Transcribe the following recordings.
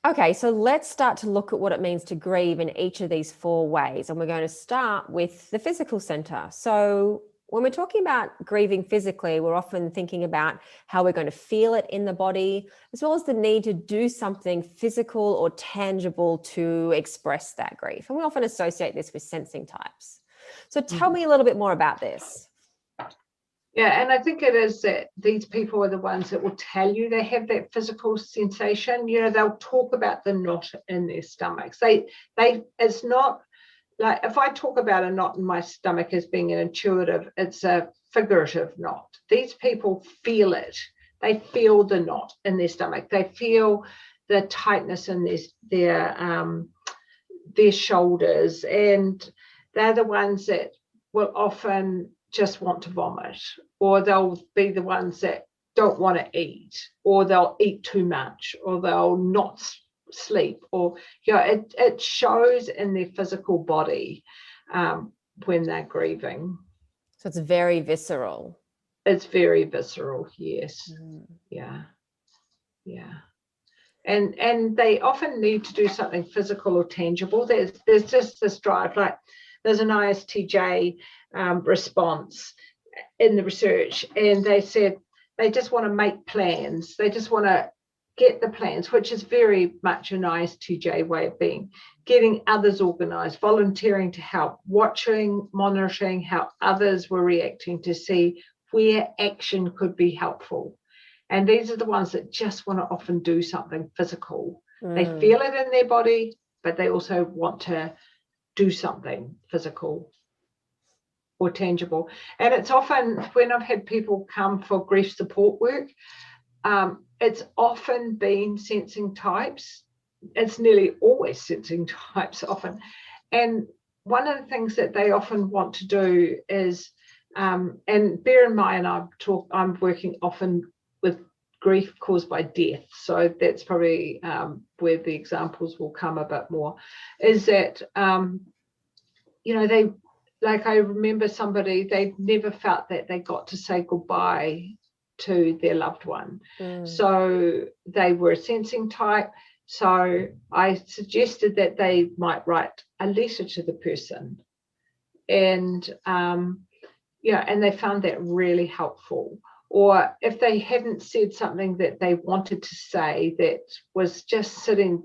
Okay, so let's start to look at what it means to grieve in each of these 4 ways. And we're going to start with the physical center. So when we're talking about grieving physically, we're often thinking about how we're going to feel it in the body, as well as the need to do something physical or tangible to express that grief. And we often associate this with sensing types. So tell me a little bit more about this. Yeah, and I think it is that these people are the ones that will tell you they have that physical sensation. You know, they'll talk about the knot in their stomachs. It's not like, if I talk about a knot in my stomach as being an intuitive, it's a figurative knot. These people feel it. They feel the knot in their stomach. They feel the tightness in their shoulders, and they're the ones that will often just want to vomit, or they'll be the ones that don't want to eat, or they'll eat too much, or they'll not sleep, or it shows in their physical body when they're grieving. So it's very visceral. It's very visceral, yes. Yeah. And they often need to do something physical or tangible. There's just this drive, like there's an ISTJ response in the research, and they said they just want to make plans. They just want to get the plans, which is very much an ISTJ way of being, getting others organized, volunteering to help, watching, monitoring how others were reacting to see where action could be helpful. And these are the ones that just want to often do something physical. They feel it in their body, but they also want to do something physical or tangible. And it's often, when I've had people come for grief support work, it's often been sensing types. It's nearly always sensing types often. And one of the things that they often want to do is, and bear in mind, I'm working often with grief caused by death, so that's probably where the examples will come a bit more, is that they, like, I remember somebody, they never felt that they got to say goodbye to their loved one. So they were a sensing type. So I suggested that they might write a letter to the person, and and they found that really helpful. Or if they hadn't said something that they wanted to say, that was just sitting,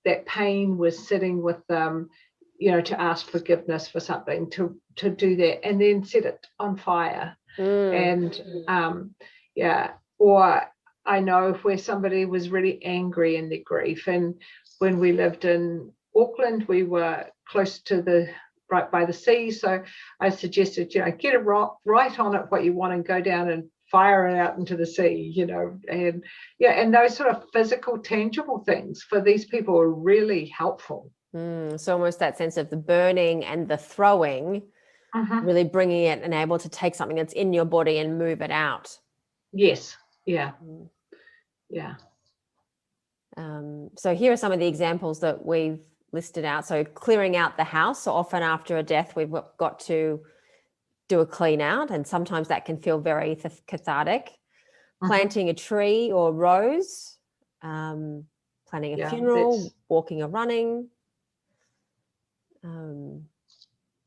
that pain was sitting with them, to ask forgiveness for something, to do that, and then set it on fire. And or I know where somebody was really angry in their grief, and when we lived in Auckland, we were close to right by the sea, so I suggested, get a rock, write on it what you want, and go down and fire it out into the sea, and those sort of physical, tangible things for these people are really helpful. So almost that sense of the burning and the throwing, really bringing it and able to take something that's in your body and move it out. Yes. Yeah. So here are some of the examples that we've listed out. So clearing out the house. So often after a death, we've got to do a clean out, and sometimes that can feel very cathartic. Planting a tree or rose, planning a funeral, walking or running.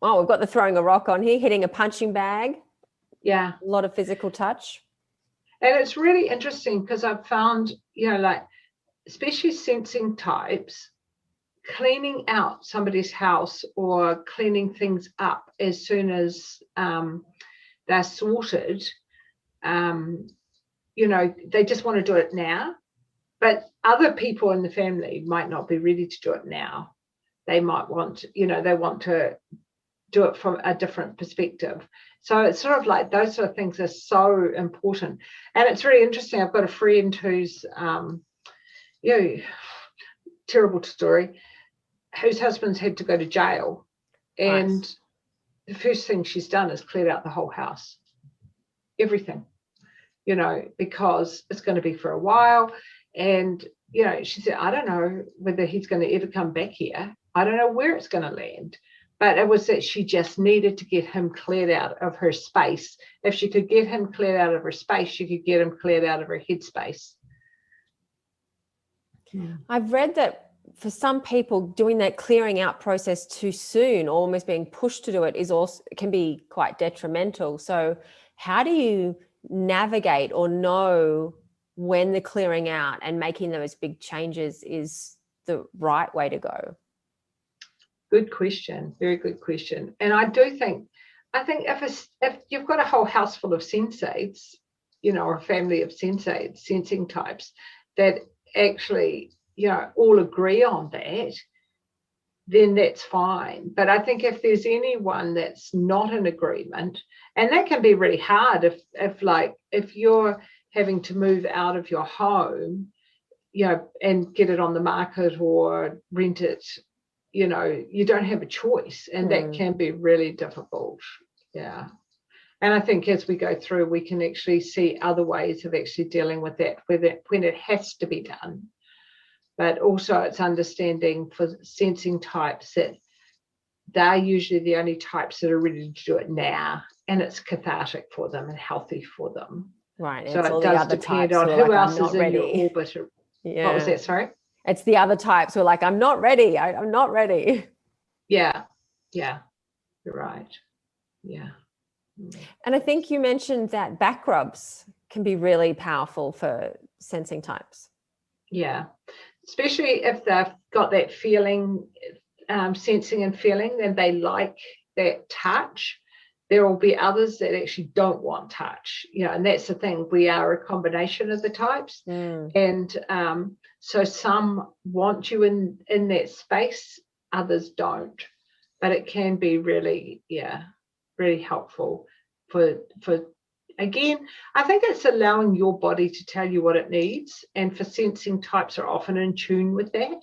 We've got the throwing a rock on here, hitting a punching bag. Yeah. A lot of physical touch. And it's really interesting because I've found, like, especially sensing types, cleaning out somebody's house or cleaning things up as soon as they're sorted, they just want to do it now. But other people in the family might not be ready to do it now. They might want, they want to do it from a different perspective. So it's sort of like those sort of things are so important. And it's really interesting. I've got a friend who's, terrible story, whose husband's had to go to jail. And the first thing she's done is cleared out the whole house, everything, because it's going to be for a while. And, she said, I don't know whether he's going to ever come back here. I don't know where it's going to land. But it was that she just needed to get him cleared out of her space. If she could get him cleared out of her space, she could get him cleared out of her headspace. I've read that for some people, doing that clearing out process too soon, almost being pushed to do it, is also can be quite detrimental. So how do you navigate or know when the clearing out and making those big changes is the right way to go? Good question. Very good question. And I think if you've got a whole house full of sensates, or a family of sensates, sensing types that actually, all agree on that, then that's fine. But I think if there's anyone that's not in agreement, and that can be really hard if you're having to move out of your home, and get it on the market or rent it, you don't have a choice, and that can be really difficult. Yeah. And I think as we go through, we can actually see other ways of actually dealing with that when it has to be done. But also it's understanding for sensing types that they're usually the only types that are ready to do it now, and it's cathartic for them and healthy for them. Right. So it does depend on who else is in your orbit. Yeah. What was that, sorry? It's the other types who are like, I'm not ready. I'm not ready. Yeah. Yeah. You're right. Yeah. And I think you mentioned that back rubs can be really powerful for sensing types. Yeah. Especially if they've got that feeling, sensing and feeling, and they like that touch. There will be others that actually don't want touch, and that's the thing. We are a combination of the types. And so some want you in that space, others don't. But it can be really, really helpful for again, I think it's allowing your body to tell you what it needs, and for sensing types are often in tune with that.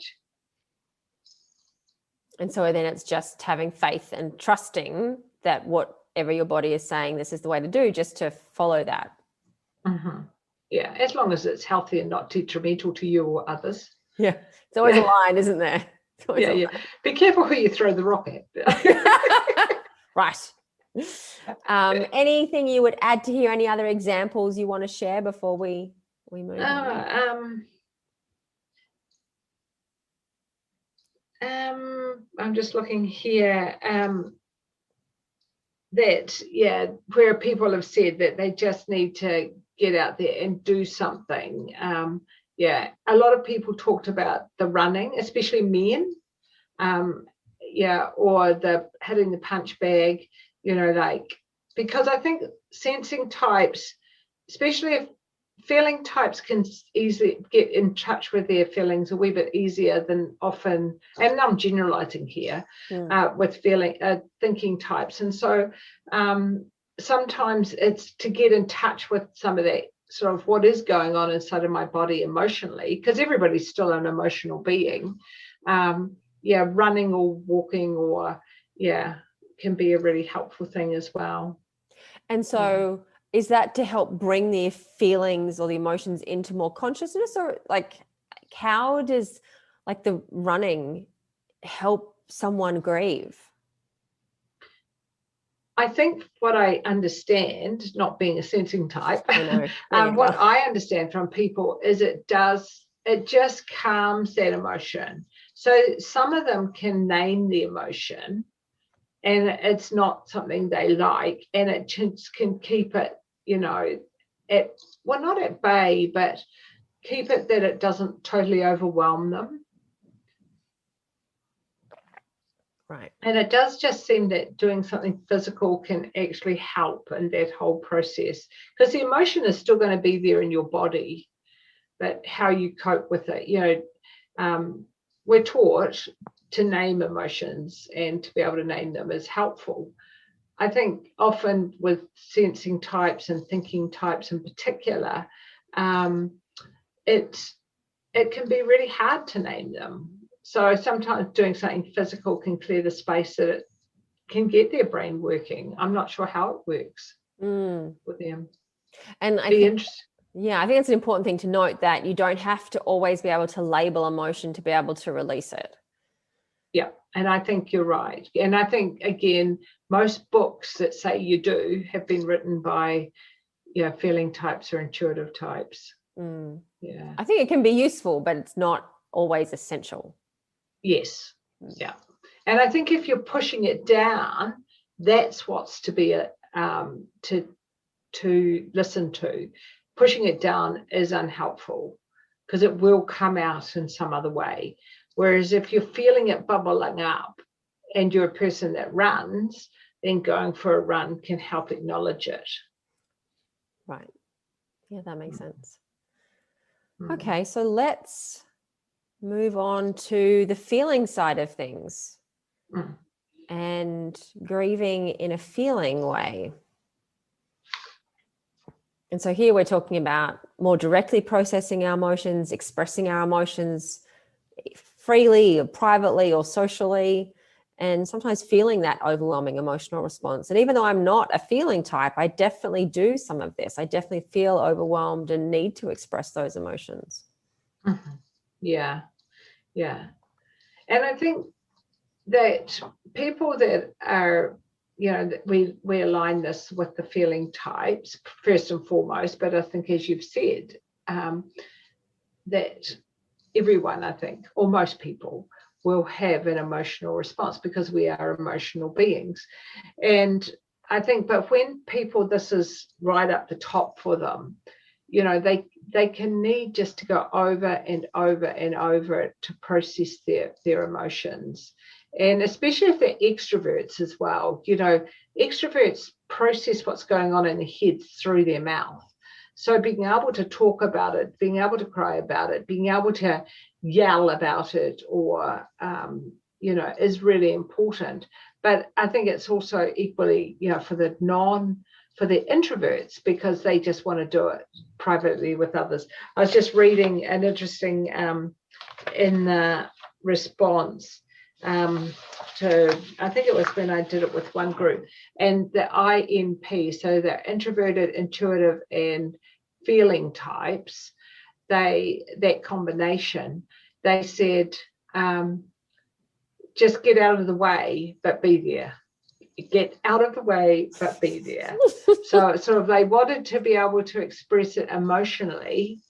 And so then it's just having faith and trusting that whatever your body is saying, this is the way to do, just to follow that. Mm-hmm. Yeah, as long as it's healthy and not detrimental to you or others. Yeah, it's always a line, isn't there? Yeah. Be careful who you throw the rock at. Right. Anything you would add to here? Any other examples you want to share before we move on? I'm just looking here. Where people have said that they just need to get out there and do something. A lot of people talked about the running, especially men. Or the hitting the punch bag. Because I think sensing types, especially if feeling types can easily get in touch with their feelings a wee bit easier than often, and I'm generalizing here, with thinking types. And so sometimes it's to get in touch with some of that sort of what is going on inside of my body emotionally, because everybody's still an emotional being. Running or walking can be a really helpful thing as well. And so is that to help bring their feelings or the emotions into more consciousness, or how does the running help someone grieve? I think what I understand, not being a sensing type, what I understand from people is it just calms that emotion. So some of them can name the emotion, and it's not something they like, and it just can keep it, not at bay, but keep it that it doesn't totally overwhelm them. Right. And it does just seem that doing something physical can actually help in that whole process, because the emotion is still going to be there in your body, but how you cope with it, we're taught to name emotions, and to be able to name them is helpful. I think often with sensing types and thinking types in particular, it can be really hard to name them. So sometimes doing something physical can clear the space that it can get their brain working. I'm not sure how it works with them. And I think it's an important thing to note that you don't have to always be able to label emotion to be able to release it. Yeah, and I think you're right. And I think, again, most books that say you do have been written by feeling types or intuitive types. Yeah, I think it can be useful, but it's not always essential. Yes. Yeah. And I think if you're pushing it down, that's what's to be to listen to. Pushing it down is unhelpful because it will come out in some other way. Whereas if you're feeling it bubbling up and you're a person that runs, then going for a run can help acknowledge it. Right. Yeah, that makes sense. Mm. Okay, so let's move on to the feeling side of things and grieving in a feeling way. And so here we're talking about more directly processing our emotions, expressing our emotions freely or privately or socially, and sometimes feeling that overwhelming emotional response. And even though I'm not a feeling type, I definitely do some of this. I definitely feel overwhelmed and need to express those emotions. Mm-hmm. Yeah. Yeah. And I think that people that are, we align this with the feeling types first and foremost, but I think, as you've said, that everyone, I think, or most people will have an emotional response because we are emotional beings. And I think, but when people, this is right up the top for them, they can need just to go over and over and over it to process their emotions. And especially if they're extroverts as well, extroverts process what's going on in their heads through their mouth. So being able to talk about it, being able to cry about it, being able to yell about it, or, is really important. But I think it's also equally, for the introverts, because they just want to do it privately with others. I was just reading an interesting in the response to, I think it was when I did it with one group, and the INP, so the introverted, intuitive, and feeling types, that combination, they said, just get out of the way, but be there. Get out of the way, but be there. So sort of they wanted to be able to express it emotionally,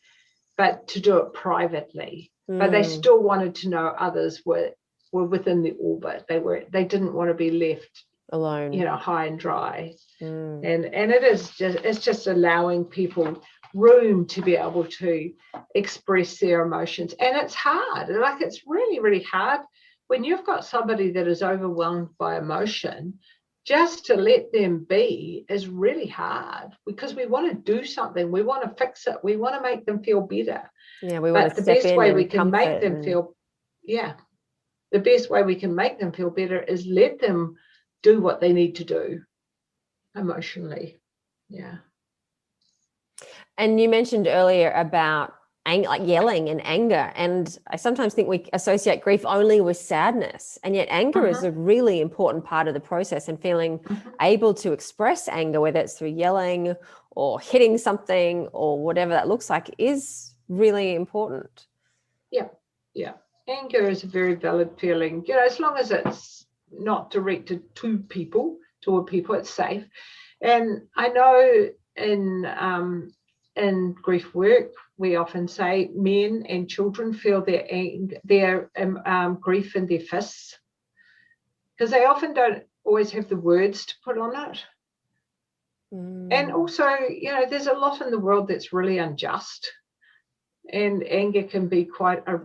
but to do it privately. But they still wanted to know others were within the orbit. They didn't want to be left alone, high and dry. And it's just allowing people room to be able to express their emotions. And it's hard. Like, it's really, really hard when you've got somebody that is overwhelmed by emotion. Just to let them be is really hard, because we want to do something. We want to fix it. We want to make them feel better. Yeah, we want to step in. The best way we can make them feel, the best way we can make them feel better is let them do what they need to do emotionally. Yeah. And you mentioned earlier about like yelling and anger, and I sometimes think we associate grief only with sadness, and yet anger is a really important part of the process, and feeling able to express anger, whether it's through yelling or hitting something or whatever that looks like, is really important. Yeah. Anger is a very valid feeling, as long as it's not directed toward people, it's safe. And I know in grief work, we often say men and children feel their grief in their fists, because they often don't always have the words to put on it. And also, there's a lot in the world that's really unjust, and anger can be quite a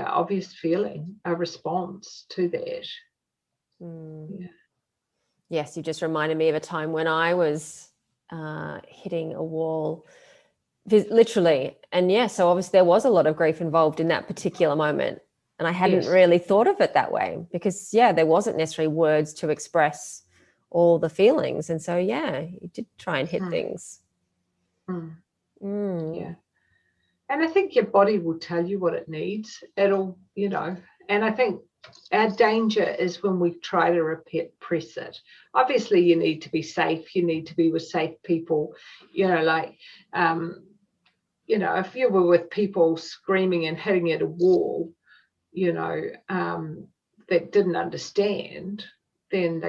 obvious feeling, a response to that. Yes, you just reminded me of a time when I was hitting a wall, literally. And so obviously there was a lot of grief involved in that particular moment. And I hadn't really thought of it that way, because, there wasn't necessarily words to express all the feelings. And so, you did try and hit things. Yeah. And I think your body will tell you what it needs. It'll, and I think our danger is when we try to repress it. Obviously, you need to be safe. You need to be with safe people. If you were with people screaming and hitting at a wall, that didn't understand, then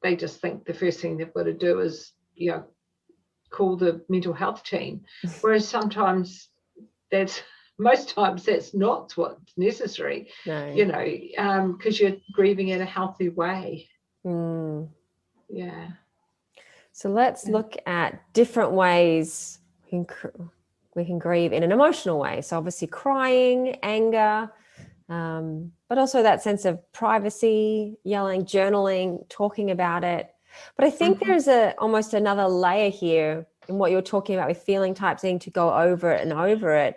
they just think the first thing they've got to do is, call the mental health team. Whereas sometimes that's most times that's not what's necessary. No. You know, because you're grieving in a healthy way. Yeah. So let's look at different ways we can grieve in an emotional way. So obviously crying, anger, but also that sense of privacy, yelling, journaling, talking about it. But I think there's almost another layer here in what you're talking about with feeling types, needing to go over it and over it.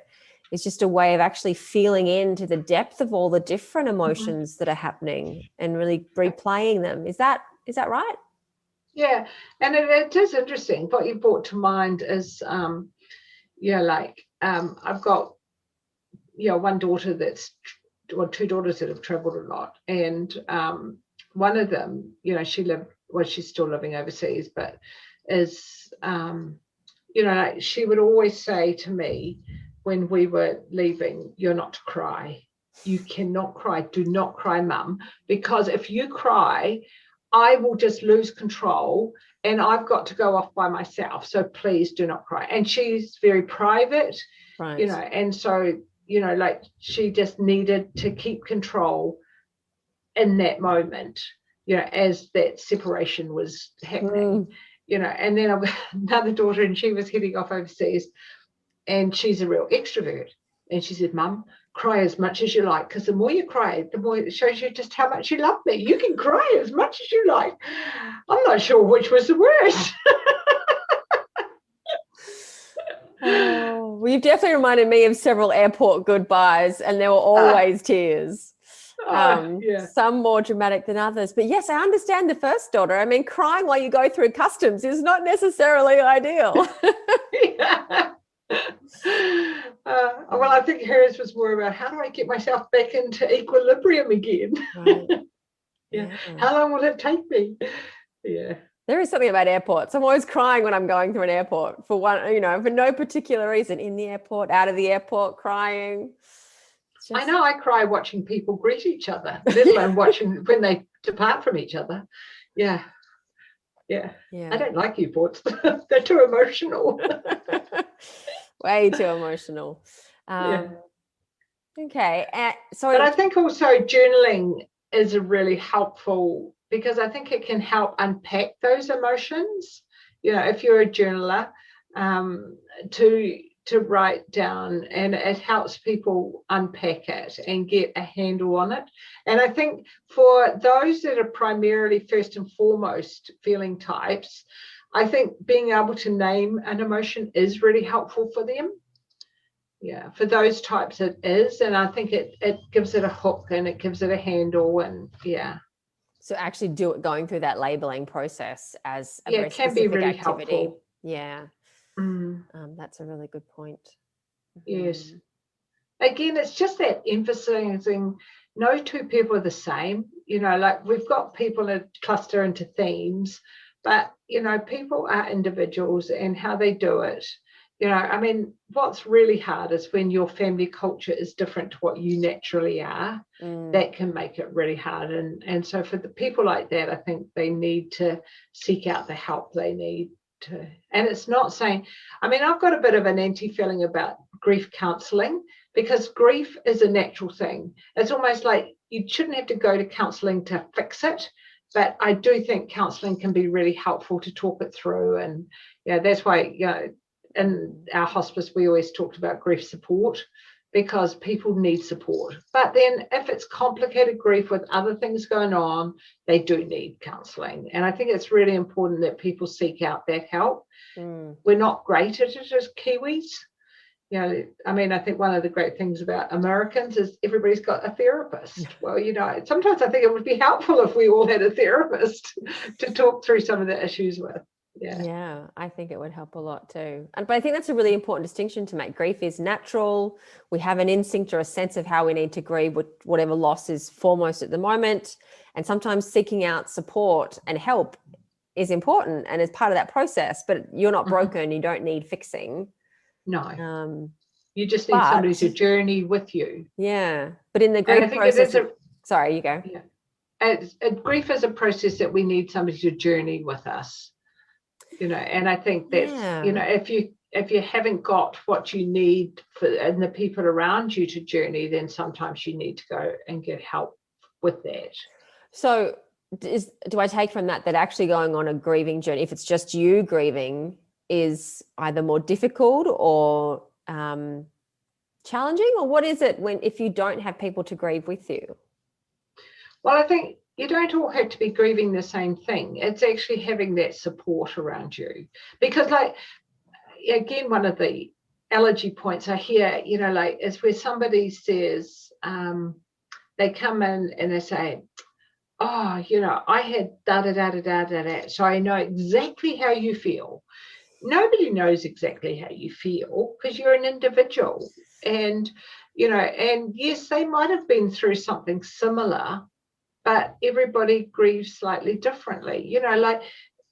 It's just a way of actually feeling into the depth of all the different emotions that are happening and really replaying them. Is that right? Yeah, and it is interesting. What you brought to mind is, like I've got, one daughter two daughters that have traveled a lot, and one of them, she's still living overseas, but is, like she would always say to me when we were leaving, "You're not to cry. You cannot cry. Do not cry, Mum, because if you cry, I will just lose control and I've got to go off by myself. So please do not cry." And she's very private, Right. and so, like she just needed to keep control in that moment, as that separation was happening, and then I've got another daughter and she was heading off overseas and she's a real extrovert. And she said, "Mum, cry as much as you like, because the more you cry, the more it shows you just how much you love me. You can cry as much as you like." I'm not sure which was the worst. Well, you've definitely reminded me of several airport goodbyes, and there were always tears. Some more dramatic than others. But yes, I understand the first daughter. I mean, crying while you go through customs is not necessarily ideal. Well, I think hers was more about how do I get myself back into equilibrium again? Right. Yeah. How long will it take me? Yeah. There is something about airports. I'm always crying when I'm going through an airport for no particular reason. In the airport, out of the airport, crying. I know I cry watching people greet each other, let alone watching when they depart from each other. Yeah. I don't like airports. They're too emotional. Way too emotional. Okay. But I think also journaling is a really helpful, because I think it can help unpack those emotions. If you're a journaler, to write down, and it helps people unpack it and get a handle on it. And I think for those that are primarily first and foremost feeling types, I think being able to name an emotion is really helpful for them. Yeah, for those types it is, and I think it gives it a hook and it gives it a handle, and so actually going through that labeling process as a very can specific be really activity. helpful. Yeah. That's a really good point. Yes. Again, it's just that emphasizing no two people are the same. Like we've got people that cluster into themes, but people are individuals, and how they do it. I mean, what's really hard is when your family culture is different to what you naturally are. That can make it really hard. And so for the people like that, I think they need to seek out the help they need to. And it's not saying, I mean, I've got a bit of an anti-feeling about grief counselling, because grief is a natural thing. It's almost like you shouldn't have to go to counselling to fix it. But I do think counselling can be really helpful to talk it through. And that's why, in our hospice, we always talked about grief support, because people need support. But then if it's complicated grief with other things going on, they do need counselling. And I think it's really important that people seek out that help. We're not great at it as Kiwis. I mean, I think one of the great things about Americans is everybody's got a therapist. Well, sometimes I think it would be helpful if we all had a therapist to talk through some of the issues with. Yeah, I think it would help a lot too. But I think that's a really important distinction to make. Grief is natural. We have an instinct or a sense of how we need to grieve with whatever loss is foremost at the moment. And sometimes seeking out support and help is important and is part of that process. But you're not broken. You don't need fixing. No. You just need somebody to journey with you. Yeah. But in the grief process... Sorry, you go. Yeah. Grief is a process that we need somebody to journey with us. And I think that's, if if you haven't got what you need and the people around you to journey, then sometimes you need to go and get help with that. So do I take from that actually going on a grieving journey, if it's just you grieving, is either more difficult or challenging, or what is it if you don't have people to grieve with you? Well, I think you don't all have to be grieving the same thing. It's actually having that support around you, because like, again, one of the allergy points I hear, like, is where somebody says, they come in and they say, oh, I had da da da da da da da, so I know exactly how you feel. Nobody knows exactly how you feel, because you're an individual, and and yes, they might have been through something similar, but everybody grieves slightly differently.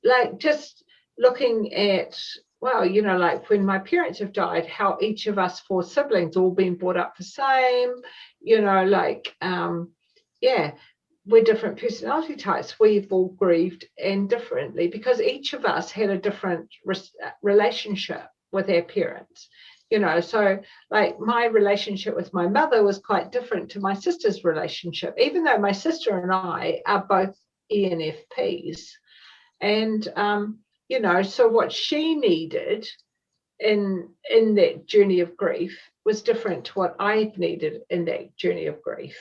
Like just looking at, well, like when my parents have died, how each of us 4 siblings all been brought up the same, yeah, we're different personality types. We've all grieved and differently, because each of us had a different relationship with our parents. So like my relationship with my mother was quite different to my sister's relationship, even though my sister and I are both ENFPs. And so what she needed in that journey of grief was different to what I needed in that journey of grief.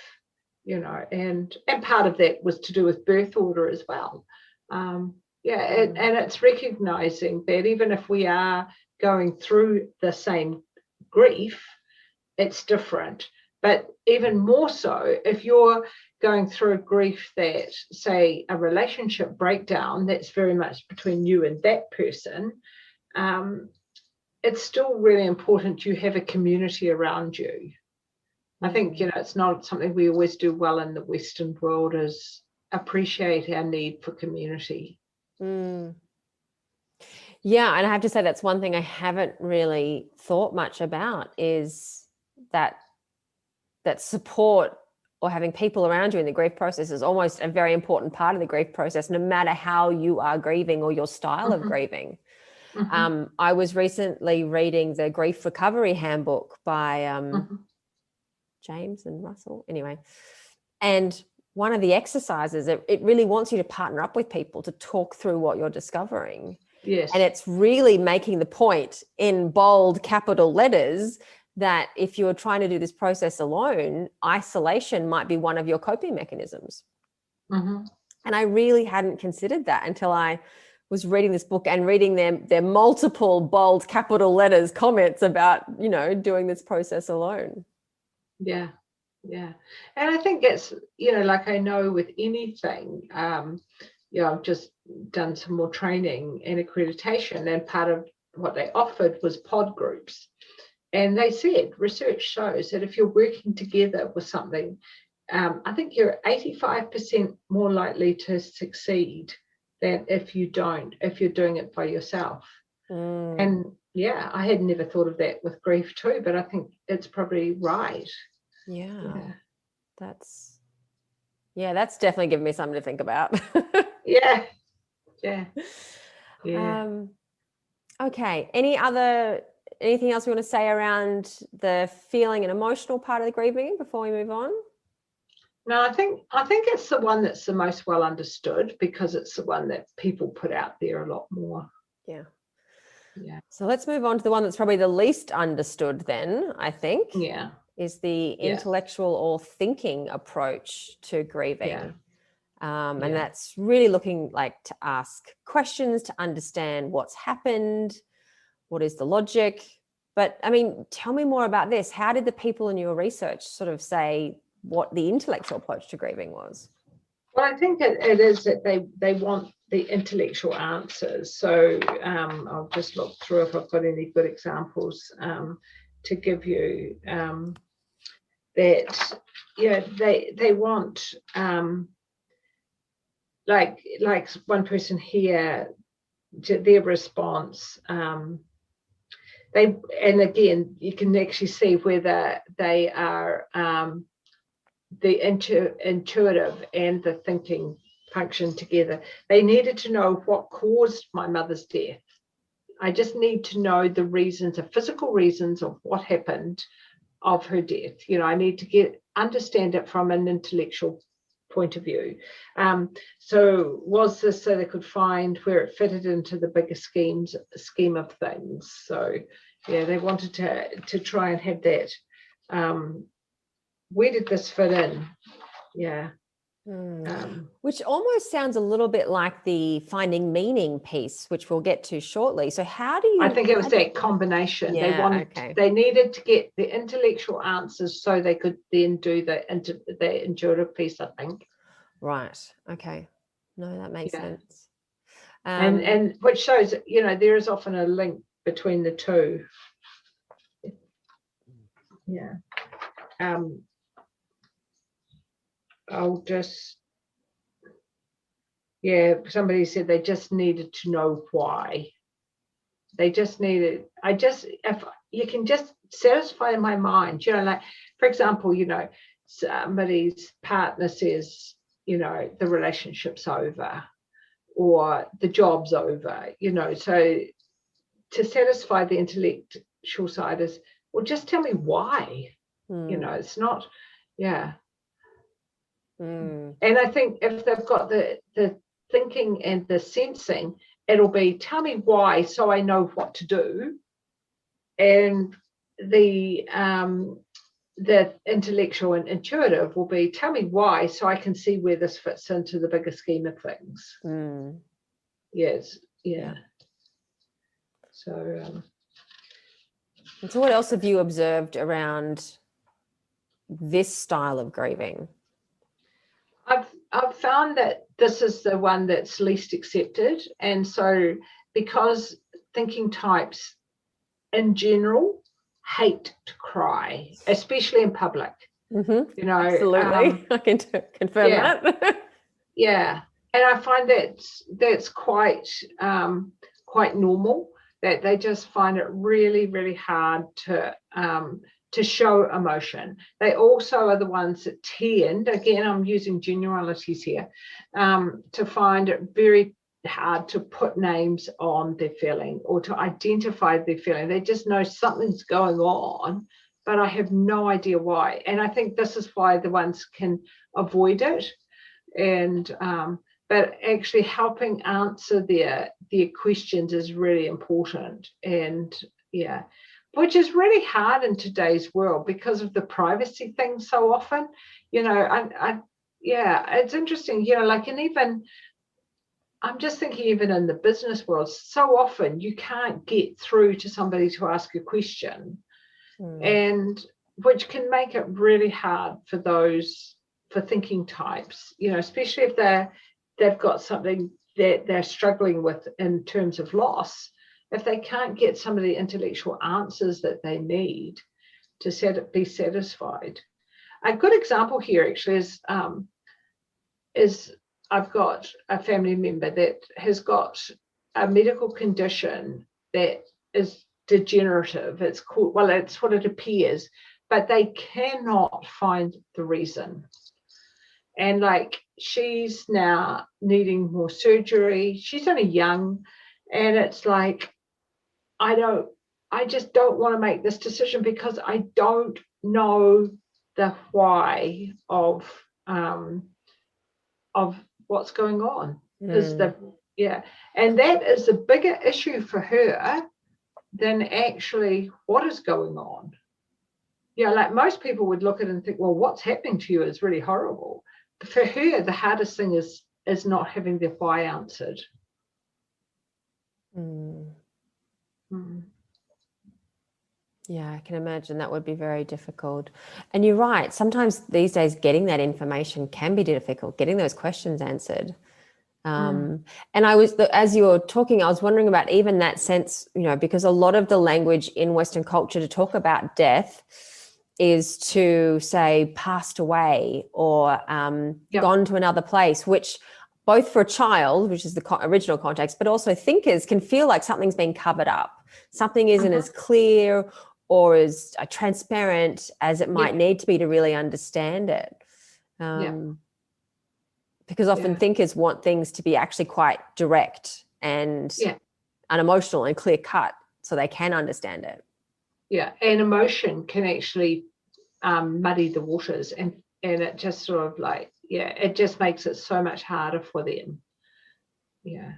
And part of that was to do with birth order as well. And it's recognizing that even if we are going through the same grief, it's different. But even more so, if you're going through a grief that, say, a relationship breakdown, that's very much between you and that person, it's still really important you have a community around you. I think, it's not something we always do well in the Western world, is appreciate our need for community. Yeah, and I have to say that's one thing I haven't really thought much about, is that support or having people around you in the grief process is almost a very important part of the grief process, no matter how you are grieving or your style of grieving. I was recently reading the Grief Recovery Handbook by James and Russell, anyway, and one of the exercises, it really wants you to partner up with people to talk through what you're discovering. Yes. And it's really making the point in bold capital letters that if you're trying to do this process alone, isolation might be one of your coping mechanisms. And I really hadn't considered that until I was reading this book and reading their multiple bold capital letters comments about, doing this process alone. Yeah. And I think it's, like I know with anything, I've just done some more training and accreditation, and part of what they offered was pod groups. And they said, research shows that if you're working together with something, I think you're 85% more likely to succeed than if you're doing it by yourself. And yeah, I had never thought of that with grief too, but I think it's probably right. Yeah. That's definitely given me something to think about. Yeah. Okay. Anything else we want to say around the feeling and emotional part of the grieving before we move on? No, I think it's the one that's the most well understood, because it's the one that people put out there a lot more. Yeah. Yeah. So let's move on to the one that's probably the least understood then, I think. Yeah. Is the intellectual or thinking approach to grieving. Yeah. And that's really looking like to ask questions to understand what's happened, what is the logic. But I mean, tell me more about this. How did the people in your research sort of say what the intellectual approach to grieving was? Well, I think it is that they want the intellectual answers. So I'll just look through if I've got any good examples to give you. That they want like one person here, their response, and again you can actually see whether they are the intuitive and the thinking function together. They needed to know what caused my mother's death. I just need to know the reasons, the physical reasons of what happened of her death. I need to understand it from an intellectual point of view. So was this so they could find where it fitted into the bigger scheme of things? So yeah, they wanted to try and have that. Where did this fit in? Yeah. Which almost sounds a little bit like the finding meaning piece, which we'll get to shortly. So how do you... I think it was that combination. Yeah, they needed to get the intellectual answers so they could then do the intuitive piece, I think. Right. Okay. No, that makes sense. And which shows, there is often a link between the two. Yeah. I'll just, somebody said they just needed to know why. They just needed, if you can just satisfy my mind, like, for example, somebody's partner says, the relationship's over or the job's over, so to satisfy the intellectual side is, well, just tell me why. It's not, And I think if they've got the thinking and the sensing, it'll be, tell me why so I know what to do. And the intellectual and intuitive will be, tell me why so I can see where this fits into the bigger scheme of things. Yes. Yeah. So and so what else have you observed around this style of grieving? I've found that this is the one that's least accepted. And so because thinking types in general hate to cry, especially in public. Absolutely. I can confirm that. Yeah. And I find that's quite normal, that they just find it really, really hard to show emotion. They also are the ones that tend, again, I'm using generalities here, to find it very hard to put names on their feeling or to identify their feeling. They just know something's going on, but I have no idea why. And I think this is why the ones can avoid it. And but actually helping answer their questions is really important. And which is really hard in today's world because of the privacy thing so often. It's interesting, and even I'm just thinking, even in the business world, so often you can't get through to somebody to ask a question, and which can make it really hard for thinking types, especially if they've got something that they're struggling with in terms of loss. If they can't get some of the intellectual answers that they need to be satisfied. A good example here actually is I've got a family member that has got a medical condition that is degenerative. It's called, well, it's what it appears, but they cannot find the reason. And like, she's now needing more surgery. She's only young, and it's like, I just don't want to make this decision because I don't know the why of what's going on. And that is a bigger issue for her than actually what is going on. Like most people would look at it and think, well, what's happening to you is really horrible. But for her, the hardest thing is not having the why answered. Yeah, I can imagine that would be very difficult. And you're right. Sometimes these days getting that information can be difficult, getting those questions answered. And as you were talking, I was wondering about even that sense, because a lot of the language in Western culture to talk about death is to say passed away or gone to another place, which both for a child, which is the original context, but also thinkers can feel like something's been covered up. Something isn't as clear or as transparent as it might need to be to really understand it. Because often thinkers want things to be actually quite direct and unemotional and clear cut so they can understand it. Yeah, and emotion can actually muddy the waters, and it just sort of like, it just makes it so much harder for them. Yeah.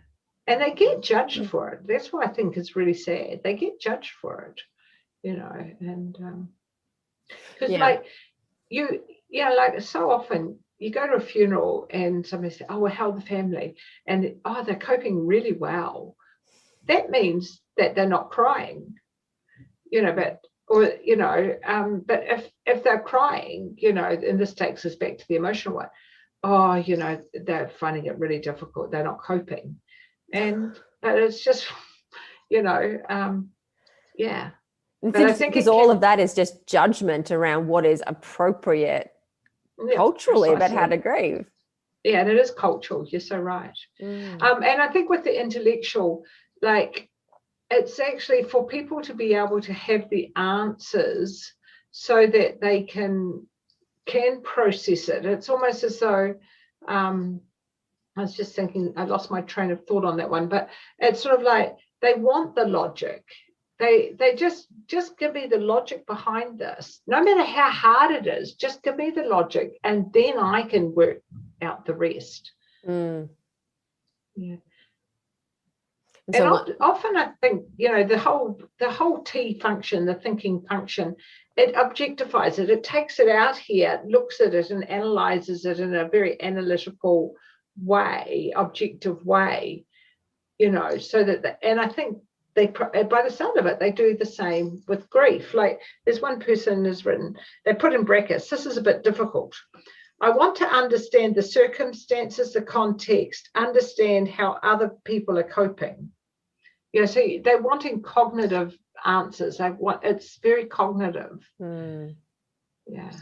And they get judged for it. That's what I think is really sad. They get judged for it, and because like like so often you go to a funeral and somebody says, oh, well, how are the family? And they're coping really well. That means that they're not crying, but if they're crying, and this takes us back to the emotional one, they're finding it really difficult. They're not coping. But it's just, yeah. But I think because all of that is just judgment around what is appropriate culturally about how to grieve. Yeah, and it is cultural. You're so right. And I think with the intellectual, like, it's actually for people to be able to have the answers so that they can process it. It's almost as though, I was just thinking, I lost my train of thought on that one, but it's sort of like they want the logic. They just give me the logic behind this. No matter how hard it is, just give me the logic, and then I can work out the rest. Yeah. And often I think, the whole T function, the thinking function, it objectifies it. It takes it out here, looks at it, and analyzes it in a very analytical way, objective way, so that, and I think they, by the sound of it, they do the same with grief. Like, there's one person has written, they put in brackets, this is a bit difficult. I want to understand the circumstances, the context, understand how other people are coping. So they're wanting cognitive answers. It's very cognitive. Yeah.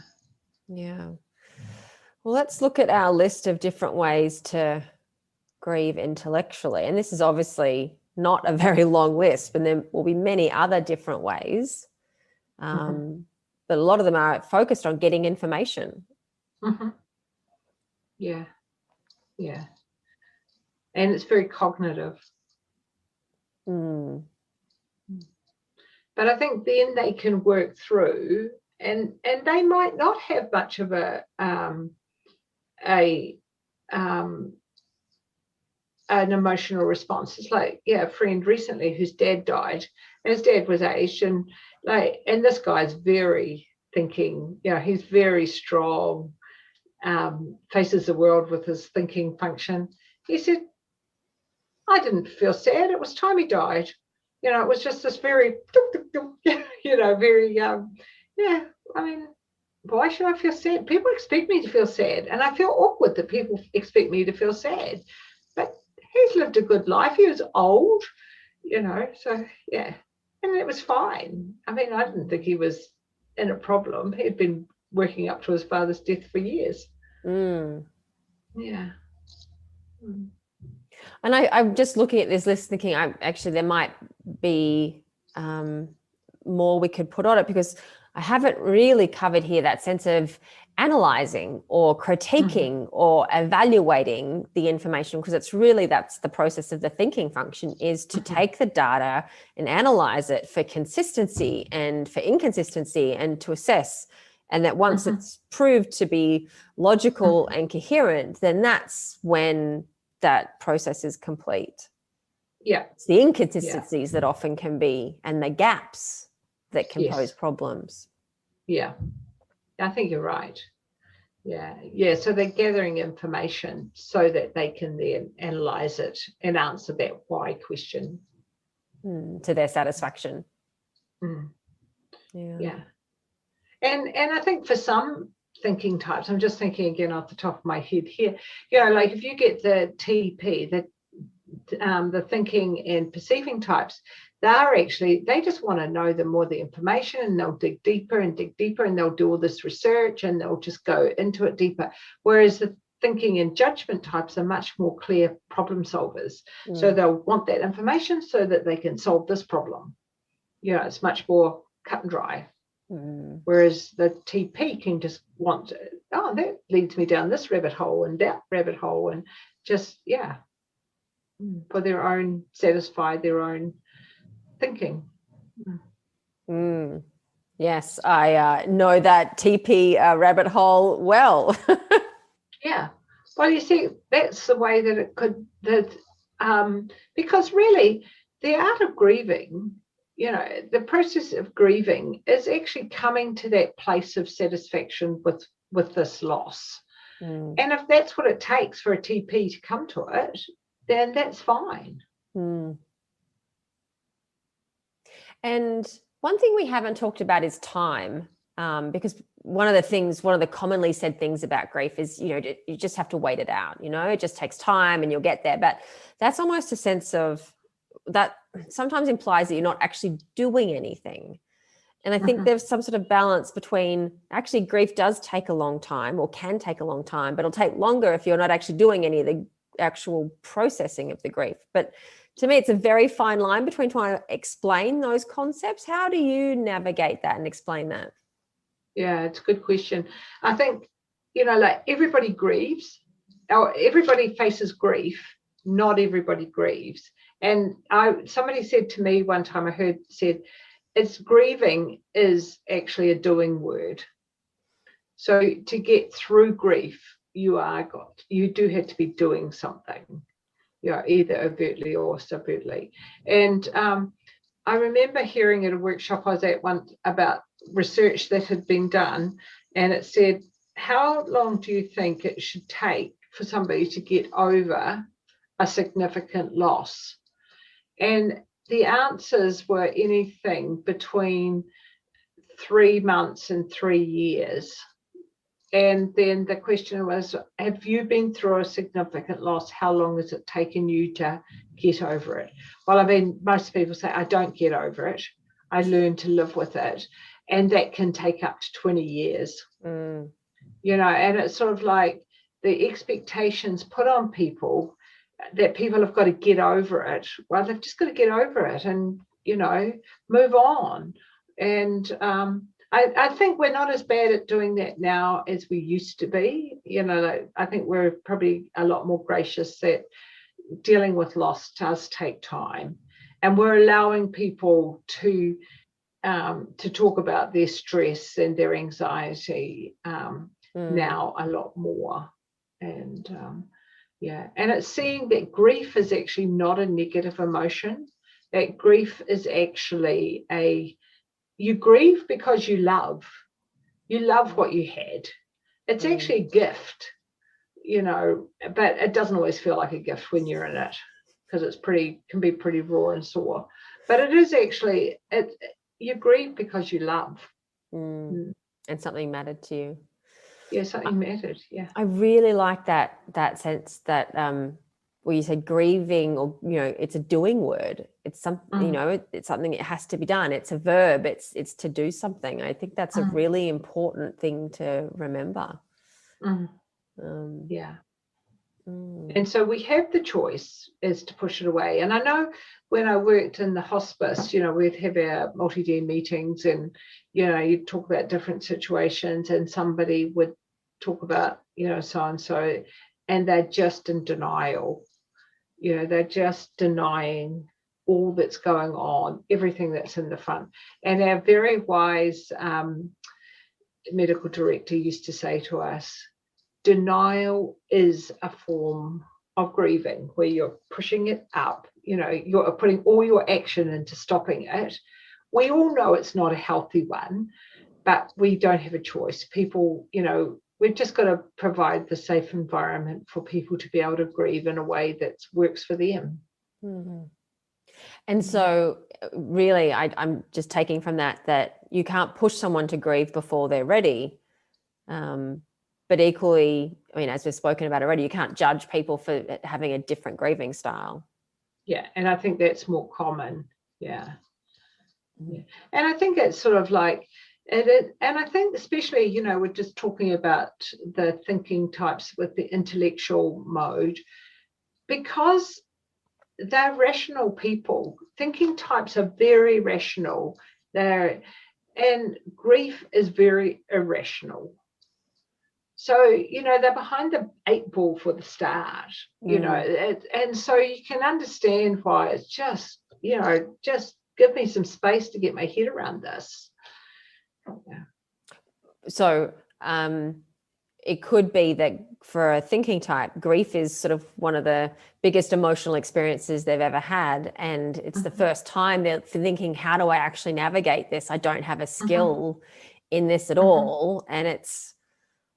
Well, let's look at our list of different ways to grieve intellectually. And this is obviously not a very long list, but there will be many other different ways. But a lot of them are focused on getting information. Yeah. And it's very cognitive. But I think then they can work through, and they might not have much of an emotional response. It's like, a friend recently whose dad died, and his dad was aged, and this guy's very thinking, he's very strong, faces the world with his thinking function. He said, I didn't feel sad. It was time he died. It was just this very, very, I mean, why should I feel sad? People expect me to feel sad, and I feel awkward that people expect me to feel sad. But he's lived a good life. He was old, so yeah. And it was fine. I mean, I didn't think he was in a problem. He'd been working up to his father's death for years. Yeah. And I'm just looking at this list thinking, there might be more we could put on it, because I haven't really covered here that sense of analyzing or critiquing or evaluating the information, because it's really, that's the process of the thinking function, is to take the data and analyze it for consistency and for inconsistency, and to assess. And that once it's proved to be logical and coherent, then that's when that process is complete. Yeah. It's the inconsistencies that often can be, and the gaps that can pose problems. Yeah. I think you're right. Yeah. So they're gathering information so that they can then analyze it and answer that why question to their satisfaction. Yeah. And I think for some thinking types, I'm just thinking again off the top of my head here, like if you get the TP, the thinking and perceiving types, they just want to know the more the information, and they'll dig deeper, and they'll do all this research, and they'll just go into it deeper. Whereas the thinking and judgment types are much more clear problem solvers. So they'll want that information so that they can solve this problem. It's much more cut and dry. Whereas the TP can just want, that leads me down this rabbit hole and that rabbit hole, and just, for their own, satisfy their own thinking. Yes, I know that TP rabbit hole well. Yeah. Well, you see, that's the way that it could, because really the art of grieving, the process of grieving is actually coming to that place of satisfaction with this loss. And if that's what it takes for a TP to come to it, then that's fine. And one thing we haven't talked about is time, because one of the commonly said things about grief is, you just have to wait it out, it just takes time and you'll get there. But that's almost a sense of that sometimes implies that you're not actually doing anything. And I think there's some sort of balance between actually grief does take a long time or can take a long time, but it'll take longer if you're not actually doing any of the actual processing of the grief. But to me, it's a very fine line between trying to explain those concepts. How do you navigate that and explain that? Yeah, it's a good question. I think, like everybody grieves, or everybody faces grief. Not everybody grieves. And somebody said to me one time, said, it's grieving is actually a doing word. So to get through grief, you do have to be doing something, either overtly or subtly. And I remember hearing at a workshop I was at once about research that had been done, and it said, how long do you think it should take for somebody to get over a significant loss? And the answers were anything between 3 months and 3 years. And then the question was, have you been through a significant loss? How long has it taken you to get over it? Well, I mean, most people say, I don't get over it. I learn to live with it. And that can take up to 20 years. And it's sort of like the expectations put on people that people have got to get over it. Well, they've just got to get over it and, move on. And I think we're not as bad at doing that now as we used to be. I think we're probably a lot more gracious that dealing with loss does take time. And we're allowing people to talk about their stress and their anxiety now a lot more. And and it's seeing that grief is actually not a negative emotion. That grief is actually you grieve because you love what you had. It's actually a gift, but it doesn't always feel like a gift when you're in it, because can be pretty raw and sore. But it is actually, you grieve because you love. And something mattered to you. Yeah, something mattered. Yeah. I really like that sense that where you said grieving, or it's a doing word. It's something, it's something that has to be done. It's a verb. It's to do something. I think that's a really important thing to remember. Yeah. And so we have the choice as to push it away. And I know when I worked in the hospice, we'd have our multi-day meetings, and you'd talk about different situations, and somebody would talk about so and so, and they're just in denial. They're just denying all that's going on, everything that's in the front. And our very wise medical director used to say to us, denial is a form of grieving, where you're pushing it up, you're putting all your action into stopping it. We all know it's not a healthy one, but we don't have a choice. People, we've just got to provide the safe environment for people to be able to grieve in a way that works for them. And so really, I'm just taking from that you can't push someone to grieve before they're ready. But equally, I mean, as we've spoken about already, you can't judge people for having a different grieving style. Yeah, and I think that's more common. Yeah. And I think it's sort of like, and I think especially, we're just talking about the thinking types with the intellectual mode, because they're rational people. Thinking types are very rational. And grief is very irrational. So, they're behind the 8 ball for the start, and so you can understand why it's just give me some space to get my head around this. Yeah. So it could be that for a thinking type, grief is sort of one of the biggest emotional experiences they've ever had. And it's the first time they're thinking, how do I actually navigate this? I don't have a skill in this at all. And it's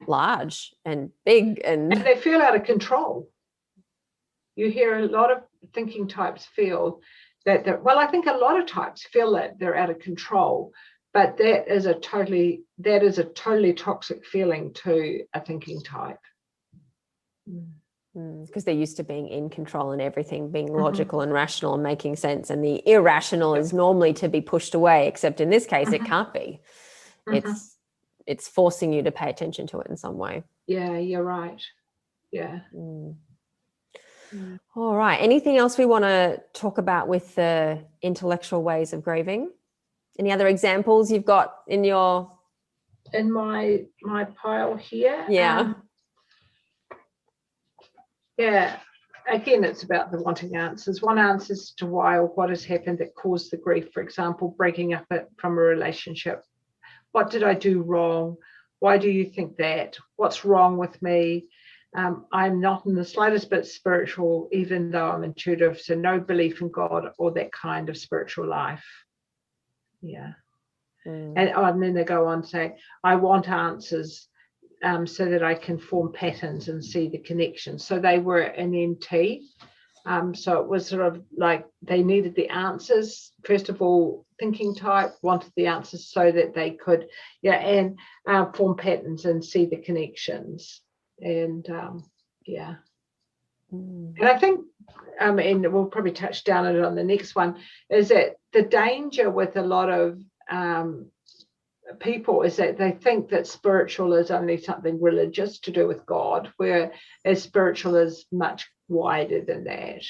large and big. And they feel out of control. You hear a lot of thinking types feel that I think a lot of types feel that they're out of control. But that is a totally toxic feeling to a thinking type. Because they're used to being in control and everything being logical and rational and making sense. And the irrational is normally to be pushed away, except in this case, it can't be. It's forcing you to pay attention to it in some way. Yeah, you're right. Yeah. All right. Anything else we want to talk about with the intellectual ways of grieving? Any other examples you've got in my pile here? Yeah. Again, it's about the wanting answers. One answers to why or what has happened that caused the grief. For example, breaking up from a relationship. What did I do wrong? Why do you think that? What's wrong with me? I'm not in the slightest bit spiritual, even though I'm intuitive. So no belief in God or that kind of spiritual life. Yeah. And then they go on to say, I want answers so that I can form patterns and see the connections. So they were an NT. So it was sort of like they needed the answers. First of all, thinking type wanted the answers so that they could, form patterns and see the connections. And and I think, and we'll probably touch down on it on the next one, is that the danger with a lot of people is that they think that spiritual is only something religious to do with God, whereas spiritual is much wider than that.